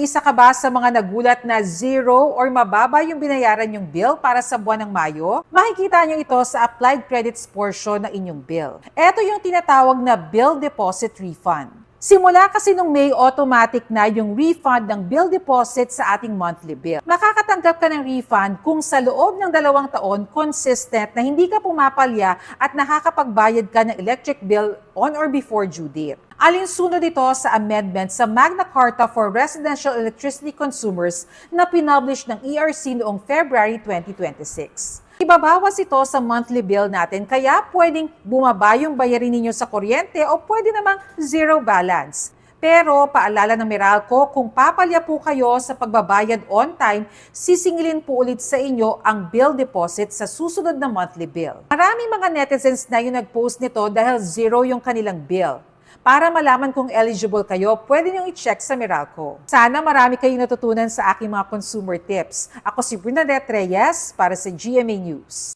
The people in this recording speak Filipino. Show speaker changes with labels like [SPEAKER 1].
[SPEAKER 1] Isa ka ba sa mga nagulat na zero or mababa yung binayaran yung bill para sa buwan ng Mayo? Makikita nyo ito sa applied credits portion ng inyong bill. Ito yung tinatawag na bill deposit refund. Simula kasi nung May, automatic na yung refund ng bill deposit sa ating monthly bill. Makakatanggap ka ng refund kung sa loob ng 2 taon, consistent na hindi ka pumapalya at nakakapagbayad ka ng electric bill on or before due date. Alinsunod ito sa amendment sa Magna Carta for Residential Electricity Consumers na pinublish ng ERC noong February 2026. Ibabawas ito sa monthly bill natin kaya pwedeng bumaba yung bayarin ninyo sa kuryente o pwede namang zero balance. Pero paalala ng Meralco, kung papalya po kayo sa pagbabayad on time, sisingilin po ulit sa inyo ang bill deposit sa susunod na monthly bill. Maraming mga netizens na yung nag-post nito dahil zero yung kanilang bill. Para malaman kung eligible kayo, pwede niyong i-check sa Meralco. Sana marami kayong natutunan sa aking mga consumer tips. Ako si Bernadette Reyes para sa GMA News.